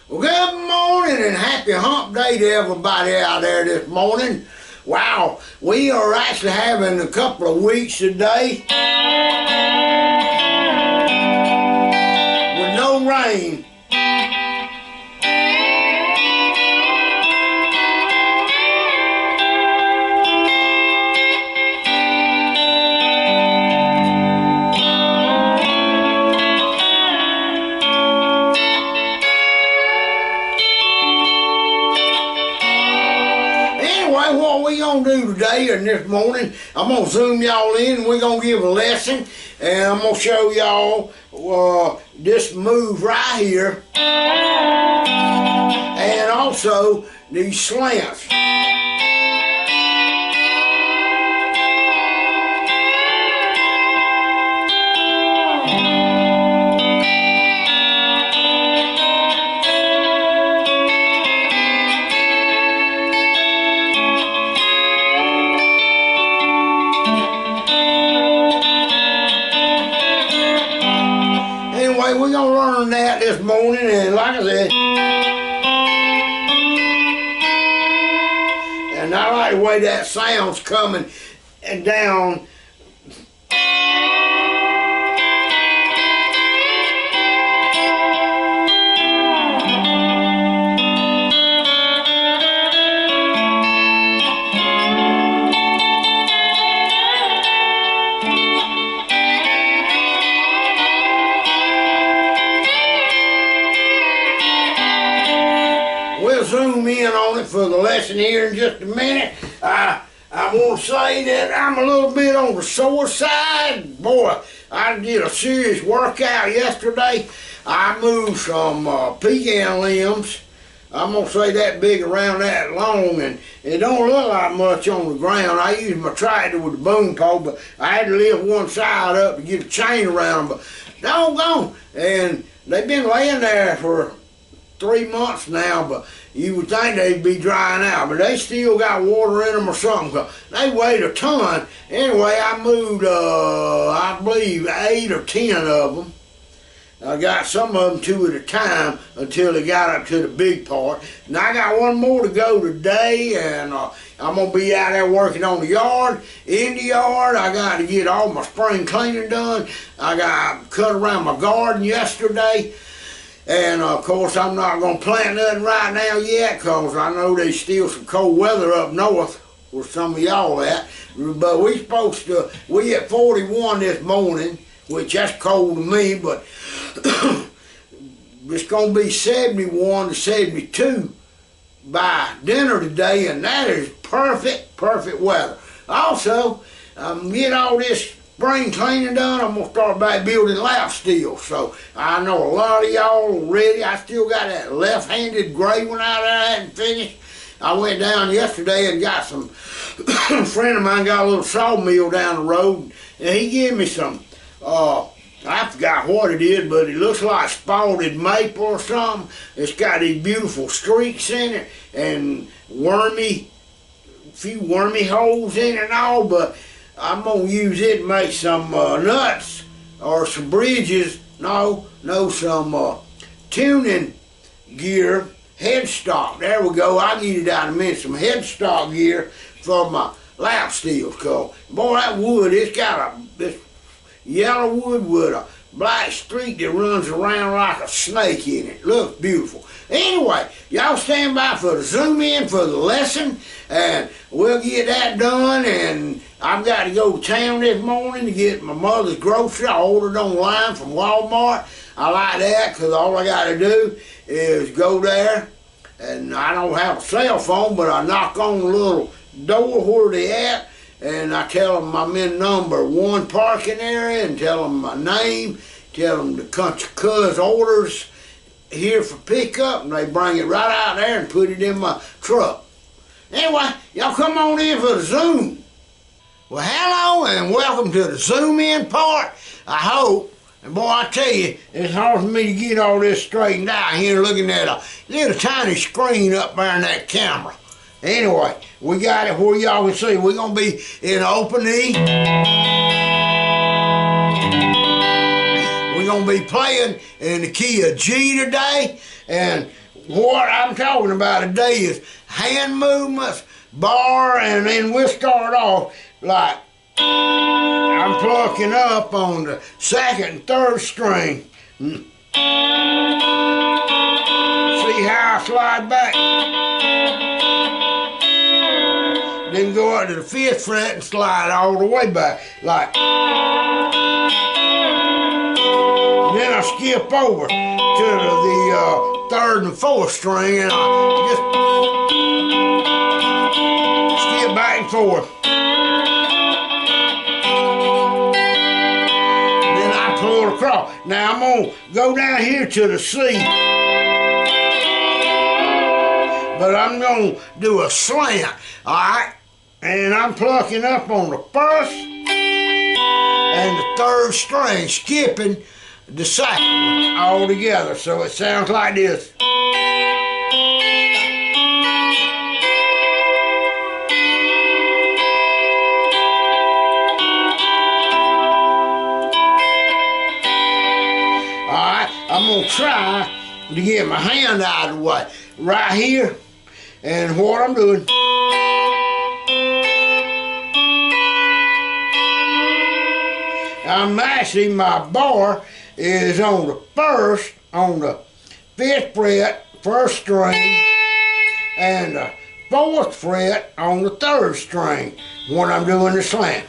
Well, good morning and happy hump day to everybody out there this morning. Wow, we are actually having a couple of weeks today with no rain. What we gonna do today and this morning, I'm gonna zoom y'all in and we're gonna give a lesson, and I'm gonna show y'all this move right here and also these slants. Anyway, we're going to learn that this morning, and like I said, and I like the way that sound's coming and down. We'll zoom in on it for the lesson here in just a minute. I want to say that I'm a little bit on the sore side. Boy, I did a serious workout yesterday. I moved some pecan limbs. I'm going to say that big around that long, and it don't look like much on the ground. I used my tractor with the boom pole, but I had to lift one side up to get a chain around them. But doggone, and they've been laying there for 3 months now, but you would think they'd be drying out, but they still got water in them or something, 'cause they weighed a ton. Anyway, I moved, I believe, 8 or 10 of them. I got some of them 2 at a time until they got up to the big part. And I got one more to go today, and I'm going to be out there working on the yard. In the yard, I got to get all my spring cleaning done. I got cut around my garden yesterday. And of course, I'm not going to plant nothing right now yet, because I know there's still some cold weather up north where some of y'all at. But we at 41 this morning, which that's cold to me, but it's going to be 71 to 72 by dinner today, and that is perfect weather. Also, get all this spring cleaning done, I'm going to start back building lap steel. So I know a lot of y'all already. I still got that left-handed gray one out there I hadn't finished. I went down yesterday and got some, a friend of mine got a little sawmill down the road, and he gave me some, I forgot what it is, but it looks like spalted maple or something. It's got these beautiful streaks in it and a few wormy holes in it and all, but I'm going to use it to make some nuts or some bridges, some tuning gear, headstock. There we go. I'll get it out in a minute. Some headstock gear for my lap steels. Boy, that wood, it's got this yellow wood with a black streak that runs around like a snake in it. Looks beautiful. Anyway, y'all stand by for the zoom in for the lesson, and we'll get that done. And I've got to go to town this morning to get my mother's groceries. I ordered online from Walmart. I like that because all I got to do is go there, and I don't have a cell phone, but I knock on the little door where they at, and I tell them I'm in number 1 parking area, and tell them my name, tell them the Kountry Cuz orders here for pickup, and they bring it right out there and put it in my truck. Anyway, y'all come on in for the Zoom. Well, hello and welcome to the zoom in part. I hope, and boy, I tell you, it's hard for me to get all this straightened out here looking at a little tiny screen up there in that camera. Anyway, we got it where y'all can see. We're going to be in open E. We're going to be playing in the key of G today. And what I'm talking about today is hand movements, bar, and then we'll start off like I'm plucking up on the second and third string. See how I slide back? Then go up to the 5th fret and slide all the way back. Like. Then I skip over to the 3rd and 4th string and I just skip back and forth. Then I pull across. Now I'm going to go down here to the C. But I'm going to do a slant, alright? And I'm plucking up on the 1st and the 3rd string, skipping the 2nd one all together. So it sounds like this. Alright, I'm going to try to get my hand out of the way. Right here, and what I'm doing. I'm actually, my bar is on the 1st, on the 5th fret, 1st string, and the 4th fret on the 3rd string when I'm doing the slant.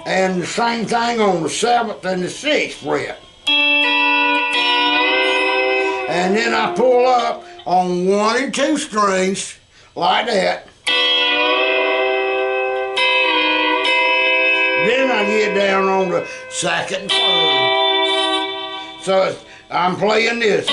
And the same thing on the 7th and the 6th fret. And then I pull up on 1 and 2 strings like that. Then I get down on the 2nd and 3rd. So I'm playing this.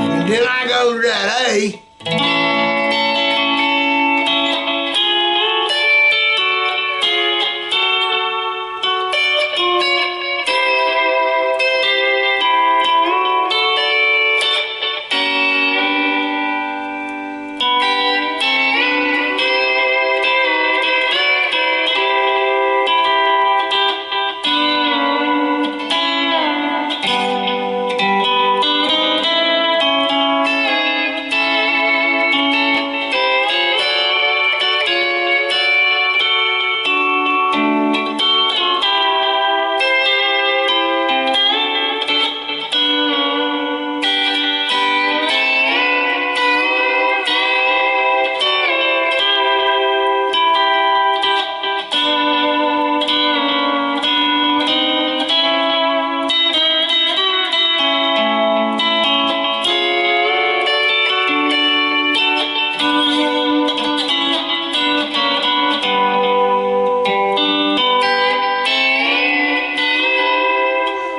And then I go to that A.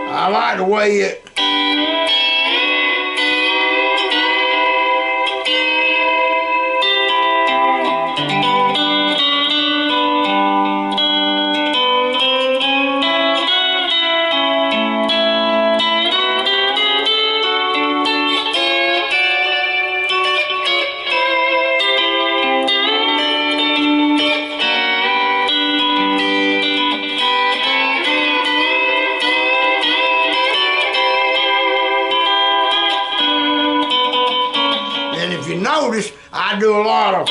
I like the way it if you notice, I do a lot of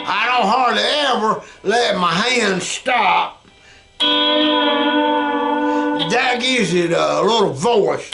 I don't hardly ever let my hands stop. That gives it a little voice.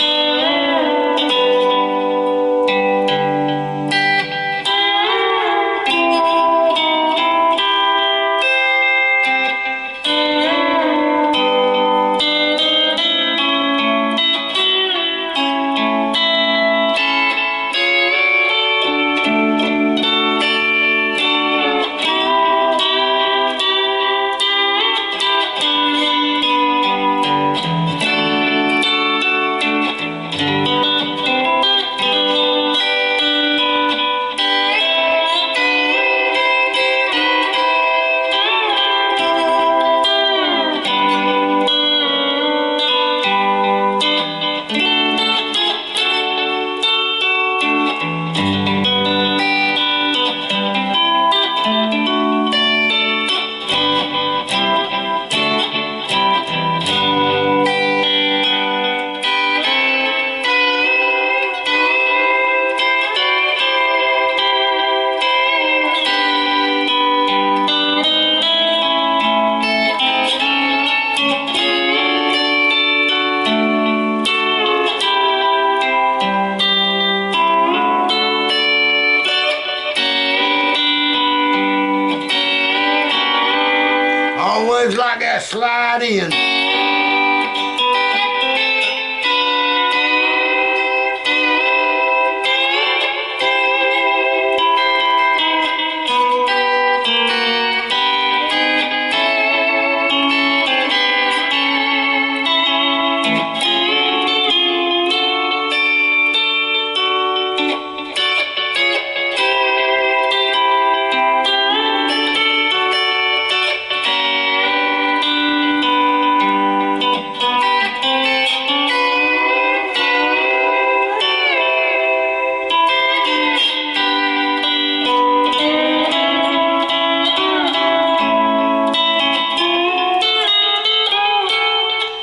that slide in.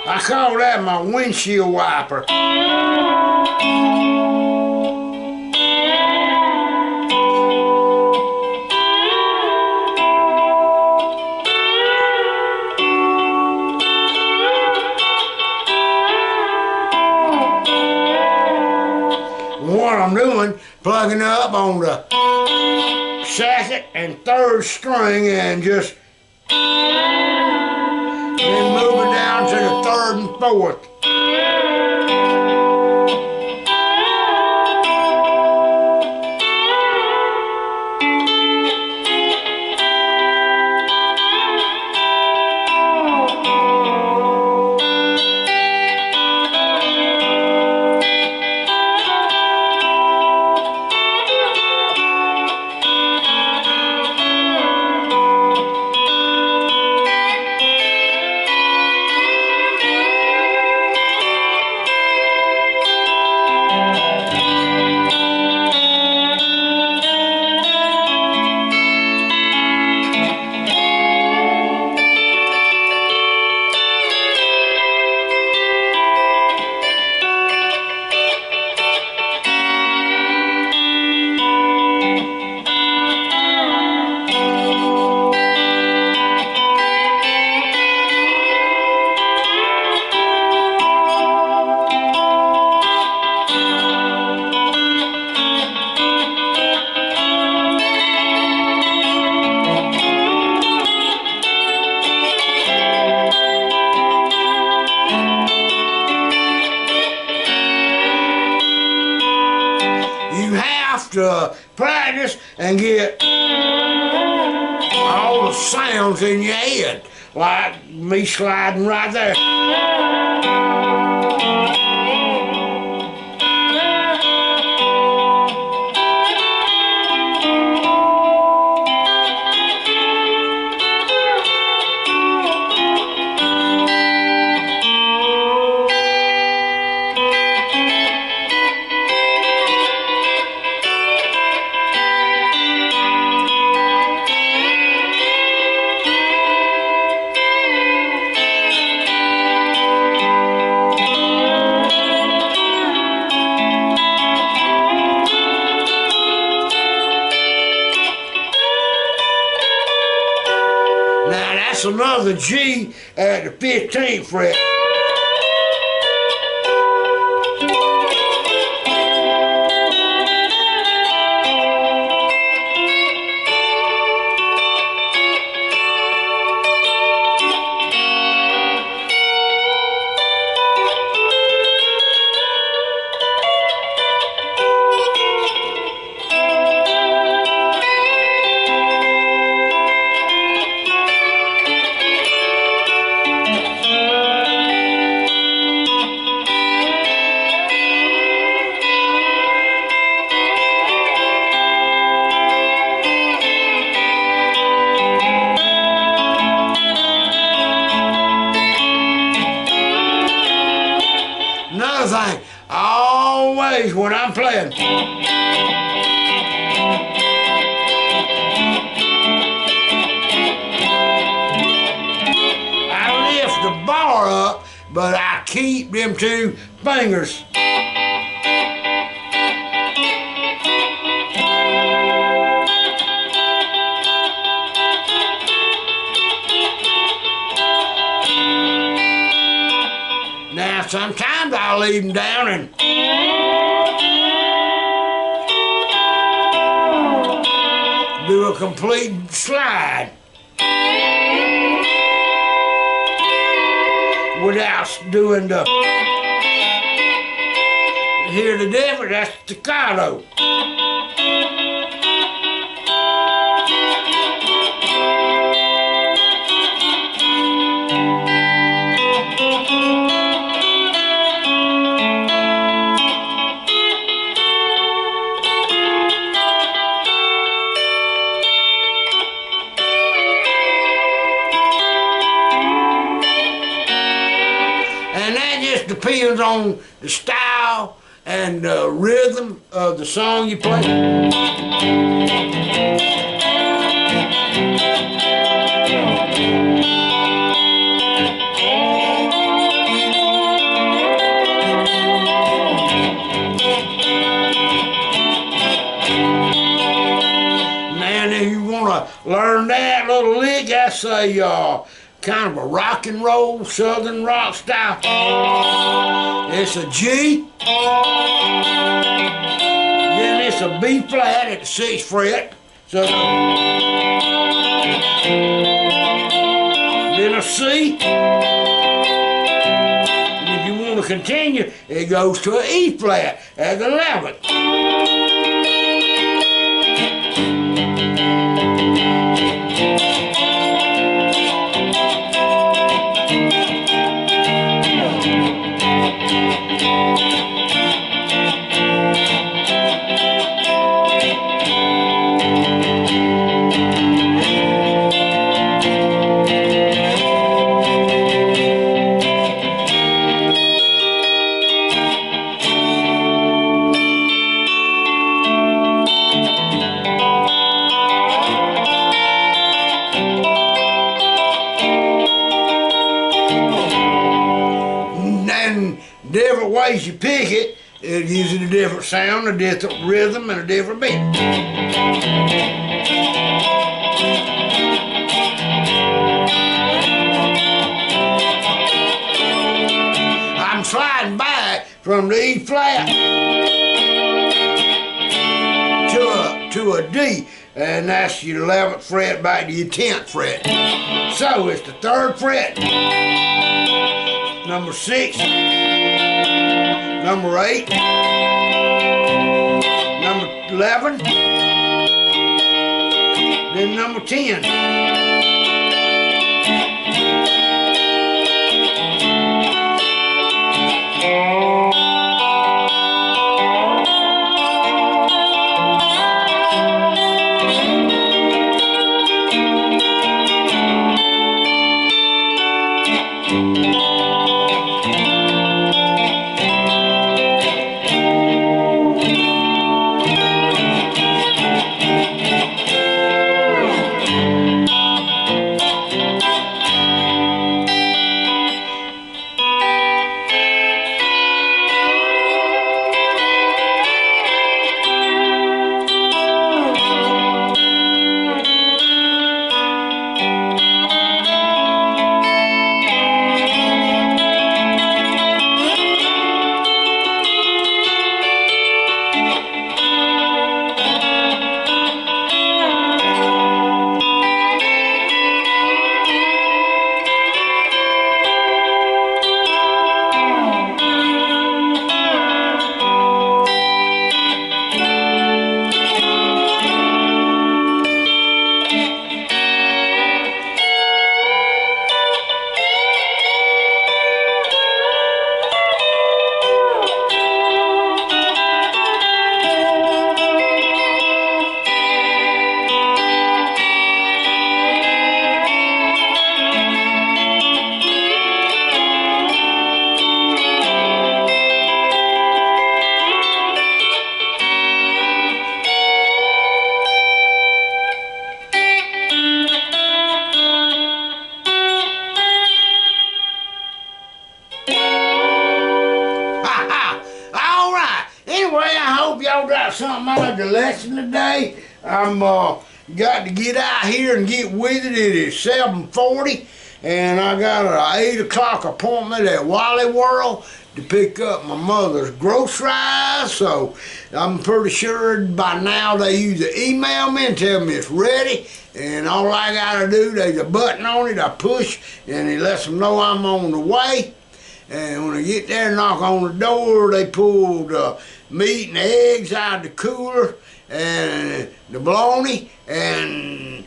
I call that my windshield wiper. What I'm doing, plugging up on the second and third string and just then moving down to the third and fourth. You have to practice and get all the sounds in your head, like me sliding right there. Now that's another G at the 15th fret. Another thing, always when I'm playing, I lift the bar up, but I keep them two fingers. Now sometimes I'll leave them down and do a complete slide. without doing the, hear the difference, that's staccato. And that just depends on the style and the rhythm of the song you play. Man, if you want to learn that little lick, that's a kind of a rock and roll southern rock style. It's a G, then it's a B flat at the 6th fret, so then a C, and if you want to continue, it goes to an E flat at the 11th. And different ways you pick it, it gives it a different sound, a different rhythm, and a different beat. I'm sliding back from the E flat to a D, and that's your 11th fret back to your 10th fret. So it's the 3rd fret, number 6, number 8, number 11, then number 10. Y'all got something out of the lesson today. I'm got to get out here and get with it. It is 7:40, and I got an 8 o'clock appointment at Wally World to pick up my mother's groceries, so I'm pretty sure by now they either email me and tell me it's ready, and all I gotta do, there's a button on it, I push, and it lets them know I'm on the way. And when I get there, knock on the door, they pull the meat and the eggs out of the cooler and the bologna, and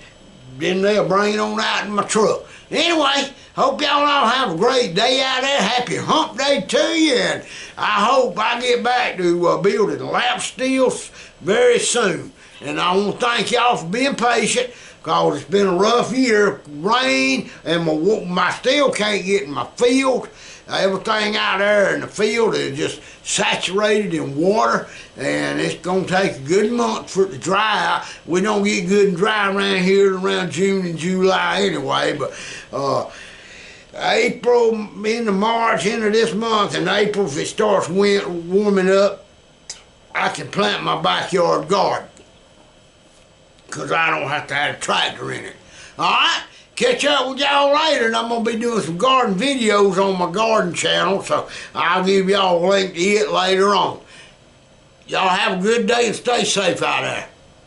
then they'll bring it on out in my truck. Anyway, hope y'all all have a great day out there. Happy Hump Day to you, and I hope I get back to building lap steels very soon. And I want to thank y'all for being patient, because it's been a rough year. Rain, and my steel can't get in my field. Everything out there in the field is just saturated in water, and it's going to take a good month for it to dry out. We don't get good and dry around here around June and July anyway, but April into March into this month, and April, if it starts warming up, I can plant my backyard garden, because I don't have to have a tractor in it. All right? Catch up with y'all later, and I'm going to be doing some garden videos on my garden channel, so I'll give y'all a link to it later on. Y'all have a good day and stay safe out there.